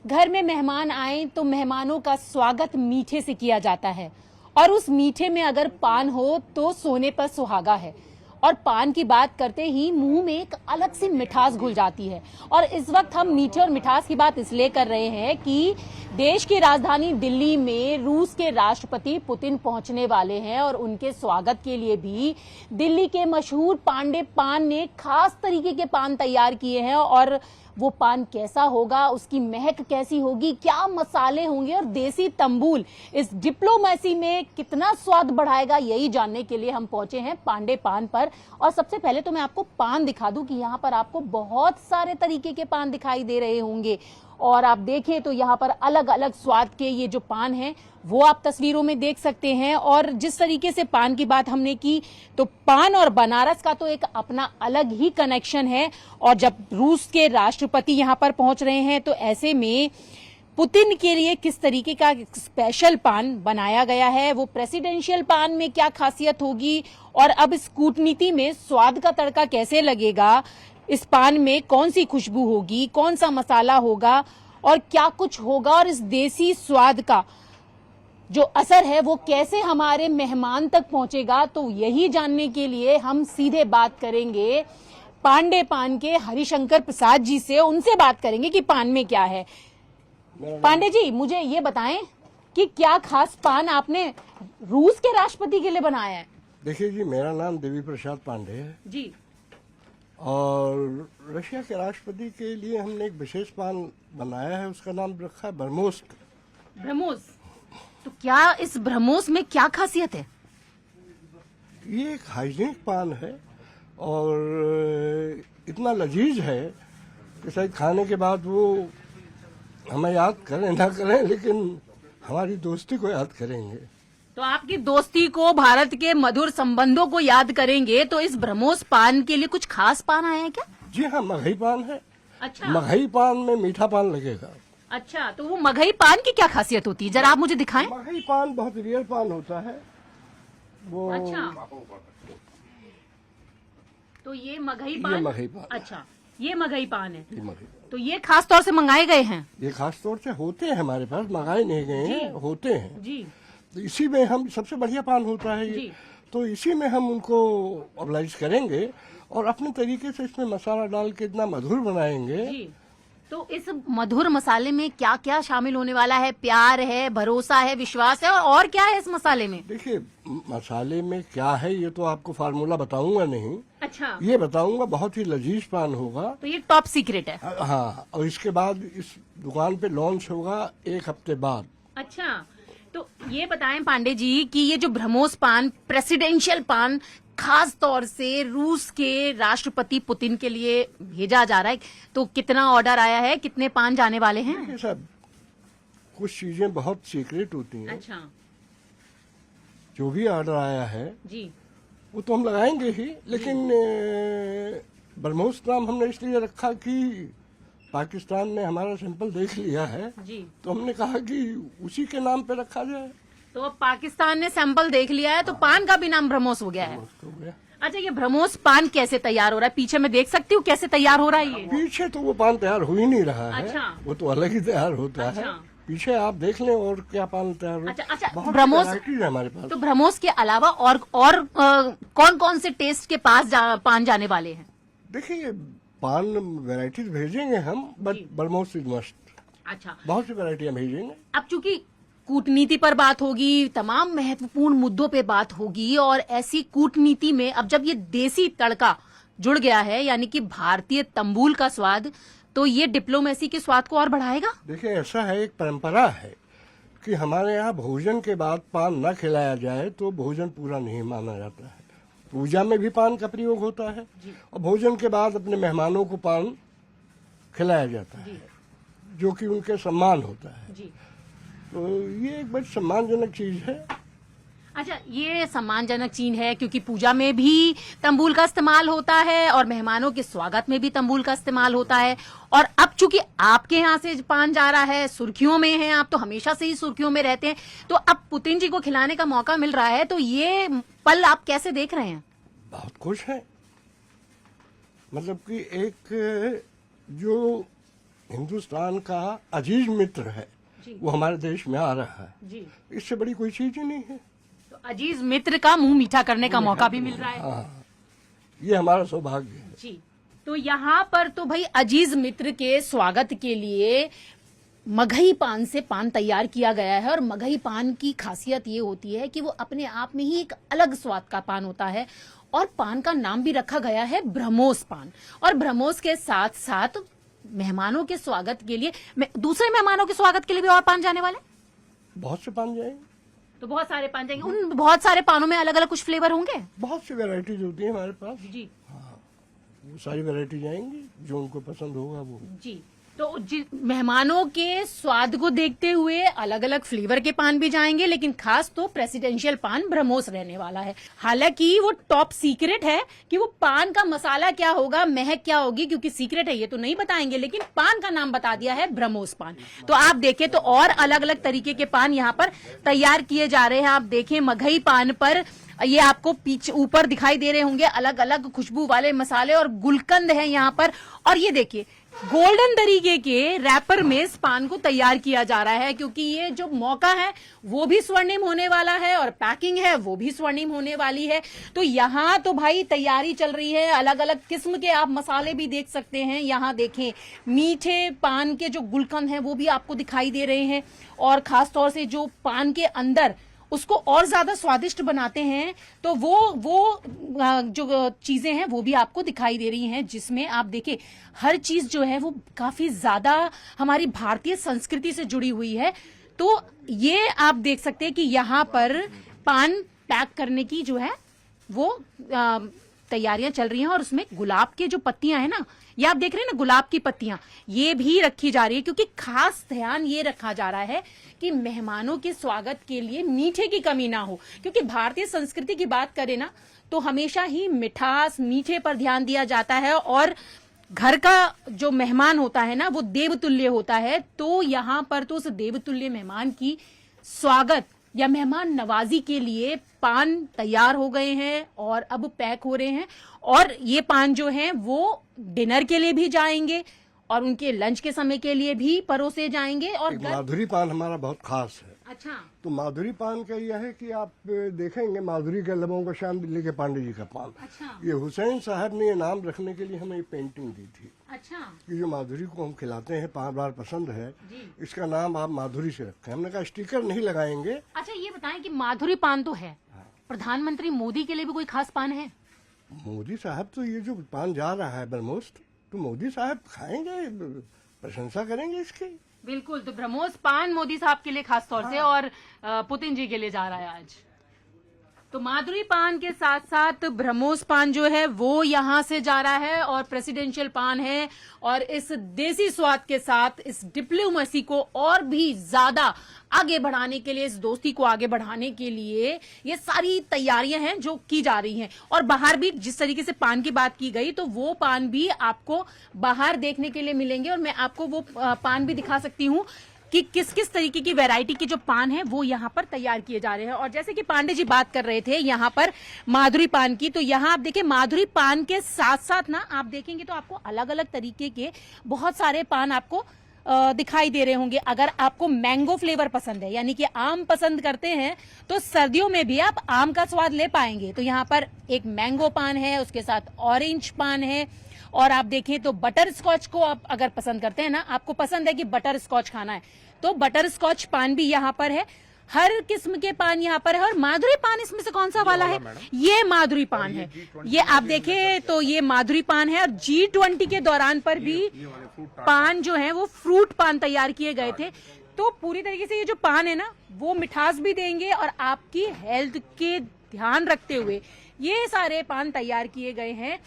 घर में मेहमान आए तो मेहमानों का स्वागत मीठे से किया जाता है और उस मीठे में अगर पान हो तो सोने पर सुहागा है। और पान की बात करते ही मुंह में एक अलग सी मिठास घुल जाती है। और इस वक्त हम मीठे और मिठास की बात इसलिए कर रहे हैं कि देश की राजधानी दिल्ली में रूस के राष्ट्रपति पुतिन पहुंचने वाले हैं और उनके स्वागत के लिए भी दिल्ली के मशहूर पांडे पान ने खास तरीके के पान तैयार किए हैं। और वो पान कैसा होगा, उसकी महक कैसी होगी, क्या मसाले होंगे और देसी तंबूल इस डिप्लोमेसी में कितना स्वाद बढ़ाएगा, यही जानने के लिए हम पहुंचे हैं पांडे पान पर। और सबसे पहले तो मैं आपको पान दिखा दूं कि यहाँ पर आपको बहुत सारे तरीके के पान दिखाई दे रहे होंगे और आप देखें तो यहाँ पर अलग अलग स्वाद के ये जो पान हैं वो आप तस्वीरों में देख सकते हैं। और जिस तरीके से पान की बात हमने की तो पान और बनारस का तो एक अपना अलग ही कनेक्शन है। और जब रूस के राष्ट्रपति यहाँ पर पहुंच रहे हैं तो ऐसे में पुतिन के लिए किस तरीके का स्पेशल पान बनाया गया है, वो प्रेसिडेंशियल पान में क्या खासियत होगी और अब इस कूटनीति में स्वाद का तड़का कैसे लगेगा, इस पान में कौन सी खुशबू होगी, कौन सा मसाला होगा और क्या कुछ होगा और इस देसी स्वाद का जो असर है वो कैसे हमारे मेहमान तक पहुंचेगा, तो यही जानने के लिए हम सीधे बात करेंगे पांडे पान के हरिशंकर प्रसाद जी से। उनसे बात करेंगे कि पान में क्या है। पांडे जी, मुझे ये बताएं कि क्या खास पान आपने रूस के राष्ट्रपति के लिए बनाया है? देखिए जी, मेरा नाम देवी प्रसाद पांडे है जी। और रशिया के राष्ट्रपति के लिए हमने एक विशेष पान बनाया है, उसका नाम रखा है ब्रह्मोस। ब्रह्मोस, तो क्या इस ब्रह्मोस में क्या खासियत है? ये एक हाइजीनिक पान है और इतना लजीज है कि शायद खाने के बाद वो हमें याद करें ना करें लेकिन हमारी दोस्ती को याद करेंगे। तो आपकी दोस्ती को, भारत के मधुर संबंधों को याद करेंगे। तो इस ब्रह्मोस पान के लिए कुछ खास पान आए हैं क्या? जी हाँ, मगही पान है। अच्छा, मगही पान में मीठा पान लगेगा। अच्छा, तो वो मगही पान की क्या खासियत होती है, जरा आप मुझे दिखाएं। मगही पान बहुत रियल पान होता है वो। अच्छा, तो ये मगही पान। ये मगही पान। अच्छा, ये मगही पान है। ये मगही तो ये खास तौर से मंगाए गए हैं? ये खास तौर से होते हैं हमारे पास, मंगाए नहीं गए हैं, होते हैं जी। तो इसी में हम सबसे बढ़िया पान होता है ये, तो इसी में हम उनको ऑब्लाइज करेंगे और अपने तरीके से इसमें मसाला डाल के इतना मधुर बनाएंगे। जी। तो इस मधुर मसाले में क्या क्या शामिल होने वाला है? प्यार है, भरोसा है, विश्वास है और क्या है इस मसाले में? देखिए, मसाले में क्या है ये तो आपको फार्मूला बताऊंगा नहीं। अच्छा, ये बताऊंगा बहुत ही लजीज पान होगा। तो ये टॉप सीक्रेट है। हाँ, और इसके बाद इस दुकान पे लॉन्च होगा 1 हफ्ते बाद। अच्छा, तो ये बताएं पांडे जी कि ये जो ब्रह्मोस पान, प्रेसिडेंशियल पान, खास तौर से रूस के राष्ट्रपति पुतिन के लिए भेजा जा रहा है, तो कितना ऑर्डर आया है, कितने पान जाने वाले हैं? देखिए साहब, कुछ चीजें बहुत सीक्रेट होती हैं। अच्छा जो भी ऑर्डर आया है जी, वो तो हम लगाएंगे ही, लेकिन ब्रह्मोस नाम हमने इसलिए रखा कि पाकिस्तान ने हमारा सैंपल देख लिया है जी। तो हमने कहा कि उसी के नाम पे रखा जाए। तो अब पाकिस्तान ने सैंपल देख लिया है तो पान का भी नाम ब्रह्मोस हो गया है। हो गया। अच्छा, ये ब्रह्मोस पान कैसे तैयार हो रहा है? पीछे मैं देख सकती हूँ कैसे तैयार हो रहा है ये? पीछे तो वो पान तैयार हो ही नहीं रहा है। अच्छा। वो तो अलग ही तैयार होता अच्छा। है। पीछे आप देख लें और क्या पान तैयार हो। अच्छा, बहुत ब्रह्मोस varieties है हमारे पास। तो ब्रह्मोस के अलावा और कौन कौन से टेस्ट के पास पान जाने वाले हैं? देखिए, पान वैरायटीज भेजेंगे हम, बट ब्रह्मोस इज मस्ट। अच्छा, बहुत सी वैरायटियां भेजेंगे। अब चूंकि कूटनीति पर बात होगी, तमाम महत्वपूर्ण मुद्दों पे बात होगी और ऐसी कूटनीति में अब जब ये देसी तड़का जुड़ गया है, यानी कि भारतीय तंबूल का स्वाद, तो ये डिप्लोमेसी के स्वाद को और बढ़ाएगा। देखिए, ऐसा है, एक परंपरा है कि हमारे यहाँ भोजन के बाद पान न खिलाया जाए तो भोजन पूरा नहीं माना जाता है। पूजा में भी पान का प्रयोग होता है और भोजन के बाद अपने मेहमानों को पान खिलाया जाता है, जो कि उनके सम्मान होता है। जी। तो ये एक बड़ी सम्मानजनक चीज है। अच्छा, ये सम्मानजनक चीज है क्योंकि पूजा में भी तंबूल का इस्तेमाल होता है और मेहमानों के स्वागत में भी तंबूल का इस्तेमाल होता है। और अब चूंकि आपके यहाँ से पान जा रहा है, सुर्खियों में हैं आप, तो हमेशा से ही सुर्खियों में रहते हैं, तो अब पुतिन जी को खिलाने का मौका मिल रहा है, तो ये पल आप कैसे देख रहे हैं? बहुत खुश है। मतलब कि एक जो हिंदुस्तान का अजीज मित्र है, वो हमारे देश में आ रहा है जी। इससे बड़ी कोई चीज ही नहीं है। तो अजीज मित्र का मुंह मीठा करने का मौका भी मिल रहा है। हाँ, ये हमारा सौभाग्य है जी। तो यहाँ पर तो भाई अजीज मित्र के स्वागत के लिए मगही पान से पान तैयार किया गया है। और मगही पान की खासियत ये होती है कि वो अपने आप में ही एक अलग स्वाद का पान होता है। और पान का नाम भी रखा गया है ब्रह्मोस पान। और ब्रह्मोस के साथ साथ मेहमानों के स्वागत के लिए, दूसरे मेहमानों के स्वागत के लिए भी और पान जाने वाले, बहुत से पान जाएंगे। तो बहुत सारे पान जाएंगे। उन बहुत सारे पानों में अलग अलग कुछ फ्लेवर होंगे। बहुत सी वैरायटीज होती है हमारे पास जी वो सारी वैरायटी जाएंगी जो उनको पसंद होगा वो। जी। तो मेहमानों के स्वाद को देखते हुए अलग अलग फ्लेवर के पान भी जाएंगे, लेकिन खास तो प्रेसिडेंशियल पान ब्रह्मोस रहने वाला है। हालांकि वो टॉप सीक्रेट है कि वो पान का मसाला क्या होगा, महक क्या होगी, क्योंकि सीक्रेट है ये तो नहीं बताएंगे, लेकिन पान का नाम बता दिया है ब्रह्मोस पान। तो आप देखें तो और अलग अलग तरीके के पान यहाँ पर तैयार किए जा रहे हैं। आप देखें मगही पान पर ये आपको पीछे ऊपर दिखाई दे रहे होंगे अलग अलग खुशबू वाले मसाले और गुलकंद है यहाँ पर। और ये देखिए गोल्डन तरीके के रैपर में इस पान को तैयार किया जा रहा है, क्योंकि ये जो मौका है वो भी स्वर्णिम होने वाला है और पैकिंग है वो भी स्वर्णिम होने वाली है। तो यहाँ तो भाई तैयारी चल रही है। अलग अलग किस्म के आप मसाले भी देख सकते हैं। यहाँ देखें मीठे पान के जो गुलकंद हैं वो भी आपको दिखाई दे रहे हैं। और खासतौर से जो पान के अंदर उसको और ज्यादा स्वादिष्ट बनाते हैं, तो वो जो चीजें हैं वो भी आपको दिखाई दे रही हैं, जिसमें आप देखें हर चीज जो है वो काफी ज्यादा हमारी भारतीय संस्कृति से जुड़ी हुई है। तो ये आप देख सकते हैं कि यहाँ पर पान पैक करने की जो है वो तैयारियां चल रही हैं। और उसमें गुलाब के जो पत्तियां हैं ना, ये आप देख रहे हैं ना, गुलाब की पत्तियां ये भी रखी जा रही है, क्योंकि खास ध्यान ये रखा जा रहा है कि मेहमानों के स्वागत के लिए मीठे की कमी ना हो। क्योंकि भारतीय संस्कृति की बात करें ना तो हमेशा ही मिठास मीठे पर ध्यान दिया जाता है। और घर का जो मेहमान होता है ना वो देवतुल्य होता है। तो यहाँ पर तो उस देवतुल्य मेहमान की स्वागत या मेहमान नवाजी के लिए पान तैयार हो गए हैं और अब पैक हो रहे हैं। और ये पान जो हैं वो डिनर के लिए भी जाएंगे और उनके लंच के समय के लिए भी परोसे जाएंगे। और माधुरी पान हमारा बहुत खास है। अच्छा। तो माधुरी पान का यह है कि आप देखेंगे माधुरी के लबों का श्याम दिल्ली के पांडे जी का पान। अच्छा। ये हुसैन साहब ने ये नाम रखने के लिए हमें ये पेंटिंग दी थी। अच्छा। कि जो माधुरी को हम खिलाते हैं बार बार पसंद है, इसका नाम आप माधुरी से रखें। हमने कहा स्टिकर नहीं लगाएंगे। अच्छा, ये बताएं कि माधुरी पान तो है, प्रधानमंत्री मोदी के लिए भी कोई खास पान है? मोदी साहब तो ये जो पान जा रहा है ब्रह्मोस, तो मोदी साहब खाएंगे, प्रशंसा करेंगे इसकी। बिल्कुल। तो ब्रह्मोस पान मोदी साहब के लिए खास तौर से और पुतिन जी के लिए जा रहा है आज। तो माधुरी पान के साथ साथ ब्रह्मोस पान जो है वो यहाँ से जा रहा है और प्रेसिडेंशियल पान है। और इस देसी स्वाद के साथ इस डिप्लोमेसी को और भी ज्यादा आगे बढ़ाने के लिए, इस दोस्ती को आगे बढ़ाने के लिए ये सारी तैयारियां हैं जो की जा रही हैं। और बाहर भी जिस तरीके से पान की बात की गई तो वो पान भी आपको बाहर देखने के लिए मिलेंगे। और मैं आपको वो पान भी दिखा सकती हूँ कि किस किस तरीके की वैरायटी के जो पान हैं वो यहाँ पर तैयार किए जा रहे हैं। और जैसे कि पांडे जी बात कर रहे थे यहाँ पर माधुरी पान की, तो यहाँ आप देखिए माधुरी पान के साथ साथ ना आप देखेंगे तो आपको अलग अलग तरीके के बहुत सारे पान आपको दिखाई दे रहे होंगे। अगर आपको मैंगो फ्लेवर पसंद है, यानी कि आम पसंद करते हैं, तो सर्दियों में भी आप आम का स्वाद ले पाएंगे। तो यहाँ पर एक मैंगो पान है, उसके साथ ऑरेंज पान है। और आप देखें तो बटर स्कॉच को आप अगर पसंद करते हैं ना, आपको पसंद है कि बटर स्कॉच खाना है, तो बटर स्कॉच पान भी यहाँ पर है। हर किस्म के पान यहाँ पर है। और माधुरी पान इसमें से कौन सा वाला है? ये माधुरी पान है। ये आप देखें तो ये माधुरी पान है। और G20 के दौरान पर भी पान जो है वो फ्रूट पान तैयार किए गए थे। तो पूरी तरीके से ये जो पान है ना वो मिठास भी देंगे और आपकी हेल्थ के ध्यान रखते हुए ये सारे पान तैयार किए गए हैं।